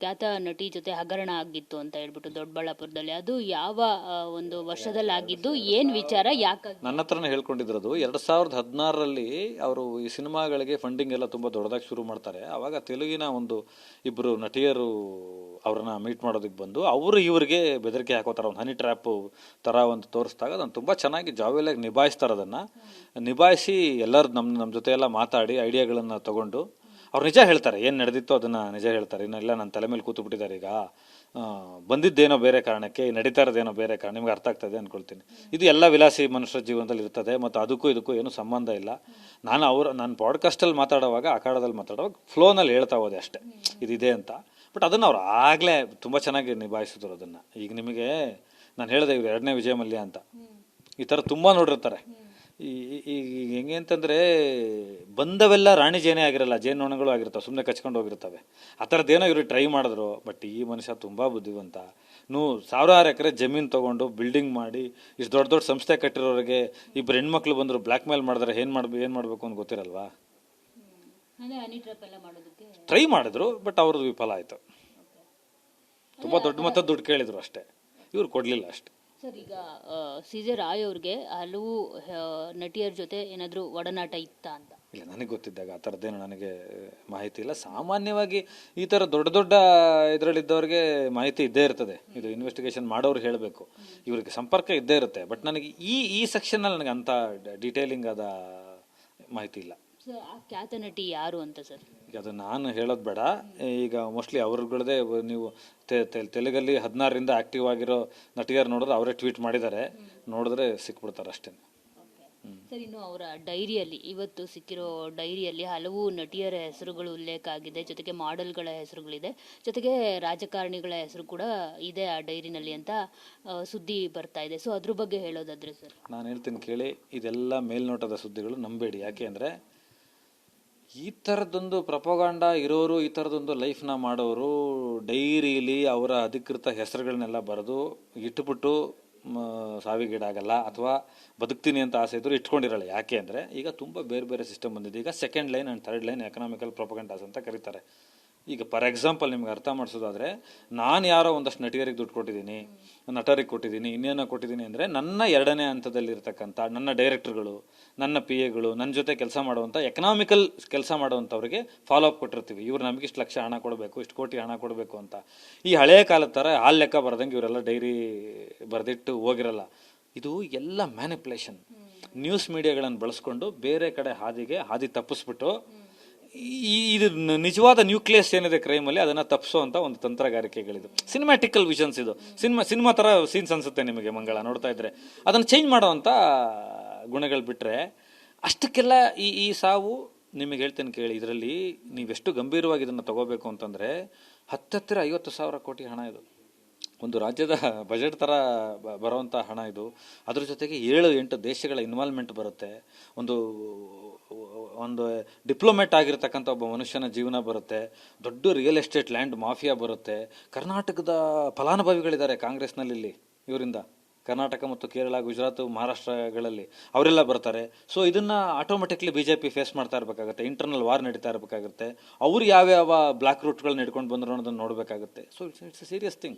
ಖ್ಯಾತ ನಟಿ ಜೊತೆ ಹಗರಣ ಆಗಿತ್ತು ಅಂತ ಹೇಳ್ಬಿಟ್ಟು ದೊಡ್ಡಬಳ್ಳಾಪುರದಲ್ಲಿ, ಅದು ಯಾವ ಒಂದು ವರ್ಷದಲ್ಲಿ ಆಗಿದ್ದು, ಏನ್ ವಿಚಾರ, ಯಾಕಾಗಿ? ನನ್ನ ಹತ್ರನೇ ಹೇಳ್ಕೊಂಡಿದ್ರದು 2016ರಲ್ಲಿ ಅವರು ಈ ಸಿನಿಮಾಗಳಿಗೆ ಫಂಡಿಂಗ್ ಎಲ್ಲ ತುಂಬ ದೊಡ್ಡದಾಗಿ ಶುರು ಮಾಡ್ತಾರೆ. ಆವಾಗ ತೆಲುಗಿನ ಒಂದು ಇಬ್ಬರು ನಟಿಯರು ಅವ್ರನ್ನ ಮೀಟ್ ಮಾಡೋದಕ್ಕೆ ಬಂದು ಅವರು ಇವ್ರಿಗೆ ಬೆದರಿಕೆ ಹಾಕೋತಾರೆ. ಒಂದು ಹನಿ ಟ್ರ್ಯಾಪ್ ಥರ ಒಂದು ತೋರಿಸಿದಾಗ ಅದನ್ನು ತುಂಬ ಚೆನ್ನಾಗಿ ಜಾವಿಯಲಾಗಿ ನಿಭಾಯಿಸ್ತಾರೆ. ಅದನ್ನು ನಿಭಾಯಿಸಿ ಎಲ್ಲರೂ ನಮ್ಮ ಜೊತೆ ಎಲ್ಲ ಮಾತಾಡಿ ಐಡಿಯಾಗಳನ್ನು ತಗೊಂಡು ಅವ್ರು ನಿಜ ಹೇಳ್ತಾರೆ, ಏನು ನಡೆದಿತ್ತು ಅದನ್ನು ನಿಜ ಹೇಳ್ತಾರೆ. ಇನ್ನೆಲ್ಲ ನನ್ನ ತಲೆ ಮೇಲೆ ಕೂತು ಬಿಟ್ಟಿದ್ದಾರೆ. ಈಗ ಬಂದಿದ್ದೇನೋ ಬೇರೆ ಕಾರಣಕ್ಕೆ, ನಡೀತಾ ಇರೋದೇನೋ ಬೇರೆ ಕಾರಣ, ನಿಮ್ಗೆ ಅರ್ಥ ಆಗ್ತದೆ ಅಂದ್ಕೊಳ್ತೀನಿ. ಇದು ಎಲ್ಲ ವಿಲಾಸಿ ಮನುಷ್ಯರ ಜೀವನದಲ್ಲಿ ಇರ್ತದೆ ಮತ್ತು ಅದಕ್ಕೂ ಇದಕ್ಕೂ ಏನೂ ಸಂಬಂಧ ಇಲ್ಲ. ನಾನು ಪಾಡ್ಕಾಸ್ಟಲ್ಲಿ ಮಾತಾಡುವಾಗ, ಅಖಾಡದಲ್ಲಿ ಮಾತಾಡುವಾಗ ಫ್ಲೋನಲ್ಲಿ ಹೇಳ್ತಾ ಹೋದೆ ಅಷ್ಟೇ ಇದಿದೆ ಅಂತ. ಬಟ್ ಅದನ್ನು ಅವ್ರು ಆಗಲೇ ತುಂಬ ಚೆನ್ನಾಗಿ ನಿಭಾಯಿಸಿದ್ರು ಅದನ್ನು. ಈಗ ನಿಮಗೆ ನಾನು ಹೇಳಿದೆ, ಇವ್ರು 2ನೇ ವಿಜಯ ಮಲ್ಯ ಅಂತ ಈ ಥರ ತುಂಬ ನೋಡಿರ್ತಾರೆ. ಈಗ ಹೆಂಗೆ ಅಂತಂದರೆ ಬಂದವೆಲ್ಲ ರಾಣಿ ಜೇನೇ ಆಗಿರಲ್ಲ, ಜೇನುನೊಣಗಳು ಆಗಿರ್ತಾವೆ, ಸುಮ್ಮನೆ ಕಚ್ಕೊಂಡು ಹೋಗಿರ್ತವೆ. ಆ ಥರದ್ದೇನೋ ಇವರು ಟ್ರೈ ಮಾಡಿದ್ರು. ಬಟ್ ಈ ಮನುಷ್ಯ ತುಂಬ ಬುದ್ಧಿವಂತ. ಸಾವಿರಾರು ಎಕರೆ ಜಮೀನು ತೊಗೊಂಡು ಬಿಲ್ಡಿಂಗ್ ಮಾಡಿ ಇಷ್ಟು ದೊಡ್ಡ ದೊಡ್ಡ ಸಂಸ್ಥೆ ಕಟ್ಟಿರೋರಿಗೆ ಇಬ್ಬರು ಹೆಣ್ಮಕ್ಳು ಬಂದರು ಬ್ಲ್ಯಾಕ್ ಮೇಲ್ ಮಾಡಿದ್ರೆ ಏನು ಮಾಡಬೇಕು ಅಂತ ಗೊತ್ತಿರಲ್ವಾ? ಟ್ರೈ ಮಾಡಿದ್ರು, ಬಟ್ ಅವ್ರದ್ದು ವಿಫಲ ಆಯಿತು. ತುಂಬ ದೊಡ್ಡ ಮೊತ್ತದ ದುಡ್ಡು ಕೇಳಿದ್ರು ಅಷ್ಟೇ, ಇವ್ರು ಕೊಡಲಿಲ್ಲ ಅಷ್ಟೇ. ಸರ್, ಈಗ CJ ರಾಯ್ ಅವ್ರಿಗೆ ಹಲವು ನಟಿಯರ ಜೊತೆ ಏನಾದರೂ ಒಡನಾಟ ಇತ್ತಾ ಅಂತ? ಇಲ್ಲ, ನನಗೆ ಗೊತ್ತಿದ್ದಾಗ ಆ ಥರದ್ದೇನು ನನಗೆ ಮಾಹಿತಿ ಇಲ್ಲ. ಸಾಮಾನ್ಯವಾಗಿ ಈ ಥರ ದೊಡ್ಡ ದೊಡ್ಡ ಇದರಲ್ಲಿದ್ದವ್ರಿಗೆ ಮಾಹಿತಿ ಇದ್ದೇ ಇರ್ತದೆ. ಇದು ಇನ್ವೆಸ್ಟಿಗೇಷನ್ ಮಾಡೋರು ಹೇಳಬೇಕು, ಇವ್ರಿಗೆ ಸಂಪರ್ಕ ಇದ್ದೇ ಇರುತ್ತೆ. ಬಟ್ ನನಗೆ ಈ ಸೆಕ್ಷನಲ್ಲಿ ನನಗೆ ಅಂಥ ಡೀಟೇಲಿಂಗ್ ಆದ ಮಾಹಿತಿ ಇಲ್ಲ. ಸರ್, ಆ ಖ್ಯಾತ ನಟಿ ಯಾರು ಅಂತ ಸರ್? ಈಗ ಅದು ನಾನು ಹೇಳೋದು ಬೇಡ. ಈಗ ಮೋಸ್ಟ್ಲಿ ಅವ್ರಗಳದೇ ನೀವು ತೆಲುಗಲ್ಲಿ 16ರಿಂದ ಆ್ಯಕ್ಟಿವ್ ಆಗಿರೋ ನಟಿಯರು ನೋಡಿದ್ರೆ ಅವರೇ ಟ್ವೀಟ್ ಮಾಡಿದ್ದಾರೆ, ನೋಡಿದ್ರೆ ಸಿಕ್ಬಿಡ್ತಾರೆ ಅಷ್ಟೇ. ಸರ್, ಇನ್ನು ಅವರ ಡೈರಿಯಲ್ಲಿ, ಇವತ್ತು ಸಿಕ್ಕಿರೋ ಡೈರಿಯಲ್ಲಿ ಹಲವು ನಟಿಯರ ಹೆಸರುಗಳು ಉಲ್ಲೇಖ ಆಗಿದೆ, ಜೊತೆಗೆ ಮಾಡೆಲ್ಗಳ ಹೆಸರುಗಳಿದೆ, ಜೊತೆಗೆ ರಾಜಕಾರಣಿಗಳ ಹೆಸರು ಕೂಡ ಇದೆ ಆ ಡೈರಿನಲ್ಲಿ ಅಂತ ಸುದ್ದಿ ಬರ್ತಾ ಇದೆ. ಸೊ ಅದ್ರ ಬಗ್ಗೆ ಹೇಳೋದಾದ್ರೆ ಸರ್? ನಾನು ಹೇಳ್ತೀನಿ ಕೇಳಿ, ಇದೆಲ್ಲ ಮೇಲ್ನೋಟದ ಸುದ್ದಿಗಳು, ನಂಬೇಡಿ. ಯಾಕೆ ಅಂದರೆ ಈ ಥರದ್ದೊಂದು ಪ್ರಪೋಗಾಂಡ ಇರೋರು, ಈ ಥರದೊಂದು ಲೈಫ್ನ ಮಾಡೋರು ಡೈರಿಲಿ ಅವರ ಅಧಿಕೃತ ಹೆಸರುಗಳನ್ನೆಲ್ಲ ಬರೆದು ಇಟ್ಬಿಟ್ಟು ಸಾವಿಗೀಡಾಗಲ್ಲ ಅಥವಾ ಬದುಕ್ತೀನಿ ಅಂತ ಆಸೆ ಇದ್ರು ಇಟ್ಕೊಂಡಿರಲ್ಲ. ಯಾಕೆ ಅಂದರೆ ಈಗ ತುಂಬ ಬೇರೆ ಬೇರೆ ಸಿಸ್ಟಮ್ ಬಂದಿದೆ. ಈಗ 2nd line and 3rd line economical propagandas ಅಂತ ಕರೀತಾರೆ. ಈಗ ಫಾರ್ ಎಕ್ಸಾಂಪಲ್ ನಿಮ್ಗೆ ಅರ್ಥ ಮಾಡಿಸೋದಾದರೆ, ನಾನು ಯಾರೋ ಒಂದಷ್ಟು ನಟಿಯರಿಗೆ ದುಡ್ಡು ಕೊಟ್ಟಿದ್ದೀನಿ, ನಟರಿಗೆ ಕೊಟ್ಟಿದ್ದೀನಿ, ಇನ್ನೇನೋ ಕೊಟ್ಟಿದ್ದೀನಿ ಅಂದರೆ ನನ್ನ 2ನೇ ಹಂತದಲ್ಲಿರ್ತಕ್ಕಂಥ ನನ್ನ ಡೈರೆಕ್ಟರ್ಗಳು, ನನ್ನ PAಗಳು, ನನ್ನ ಜೊತೆ ಕೆಲಸ ಮಾಡುವಂಥ ಎಕನಾಮಿಕಲ್ ಕೆಲಸ ಮಾಡುವಂಥವ್ರಿಗೆ ಫಾಲೋ ಅಪ್ ಕೊಟ್ಟಿರ್ತೀವಿ. ಇವ್ರು ನಮಗೆ ಇಷ್ಟು ಲಕ್ಷ ಹಣ ಕೊಡಬೇಕು, ಇಷ್ಟು ಕೋಟಿ ಹಣ ಕೊಡಬೇಕು ಅಂತ. ಈ ಹಳೆಯ ಕಾಲದ ಥರ ಹಾಲು ಲೆಕ್ಕ ಬರೆದಂಗೆ ಇವರೆಲ್ಲ ಡೈರಿ ಬರೆದಿಟ್ಟು ಹೋಗಿರಲ್ಲ. ಇದು ಎಲ್ಲ ಮ್ಯಾನಿಪ್ಯುಲೇಷನ್. ನ್ಯೂಸ್ ಮೀಡಿಯಾಗಳನ್ನು ಬಳಸ್ಕೊಂಡು ಬೇರೆ ಕಡೆ ಹಾದಿ ತಪ್ಪಿಸ್ಬಿಟ್ಟು ಇದು ನಿಜವಾದ ನ್ಯೂಕ್ಲಿಯಸ್ ಏನಿದೆ ಕ್ರೈಮಲ್ಲಿ ಅದನ್ನು ತಪ್ಪಿಸೋವಂಥ ಒಂದು ತಂತ್ರಗಾರಿಕೆಗಳಿದು. ಸಿನಿಮ್ಯಾಟಿಕಲ್ ವಿಷನ್ಸ್ ಇದು. ಸಿನಿಮಾ ಥರ ಸೀನ್ಸ್ ಅನಿಸುತ್ತೆ ನಿಮಗೆ ಮಂಗಳ ನೋಡ್ತಾ ಇದ್ರೆ. ಅದನ್ನು ಚೇಂಜ್ ಮಾಡೋವಂಥ ಗುಣಗಳು ಬಿಟ್ಟರೆ ಅಷ್ಟಕ್ಕೆಲ್ಲ ಈ ಸಾವು ನಿಮಗೆ ಹೇಳ್ತೇನೆ ಕೇಳಿ. ಇದರಲ್ಲಿ ನೀವೆಷ್ಟು ಗಂಭೀರವಾಗಿ ಇದನ್ನು ತಗೋಬೇಕು ಅಂತಂದರೆ, ಹತ್ತಿರ 50,000 ಕೋಟಿ ಹಣ ಇದು. ಒಂದು ರಾಜ್ಯದ ಬಜೆಟ್ ಥರ ಬರುವಂಥ ಹಣ ಇದು. ಅದ್ರ ಜೊತೆಗೆ 7-8 ದೇಶಗಳ ಇನ್ವಾಲ್ವ್ಮೆಂಟ್ ಬರುತ್ತೆ. ಒಂದು ಡಿಪ್ಲೊಮೇಟ್ ಆಗಿರ್ತಕ್ಕಂಥ ಒಬ್ಬ ಮನುಷ್ಯನ ಜೀವನ ಬರುತ್ತೆ. ದೊಡ್ಡ ರಿಯಲ್ ಎಸ್ಟೇಟ್ ಲ್ಯಾಂಡ್ ಮಾಫಿಯಾ ಬರುತ್ತೆ. ಕರ್ನಾಟಕದ ಫಲಾನುಭವಿಗಳಿದ್ದಾರೆ ಕಾಂಗ್ರೆಸ್ನಲ್ಲಿ ಇಲ್ಲಿ, ಇವರಿಂದ ಕರ್ನಾಟಕ ಮತ್ತು ಕೇರಳ, ಗುಜರಾತ್, ಮಹಾರಾಷ್ಟ್ರಗಳಲ್ಲಿ ಅವರೆಲ್ಲ ಬರ್ತಾರೆ. ಸೊ ಇದನ್ನು ಆಟೋಮೆಟಿಕ್ಲಿ BJP ಫೇಸ್ ಮಾಡ್ತಾ ಇರಬೇಕಾಗುತ್ತೆ. ಇಂಟರ್ನಲ್ ವಾರ್ ನಡೀತಾ ಇರಬೇಕಾಗುತ್ತೆ. ಅವ್ರು ಯಾವ್ಯಾವ ಬ್ಲ್ಯಾಕ್ ರೂಟ್ಗಳನ್ನ ಹಿಡ್ಕೊಂಡು ಬಂದ್ರು ಅನ್ನೋದನ್ನು ನೋಡಬೇಕಾಗುತ್ತೆ. So it's a serious thing.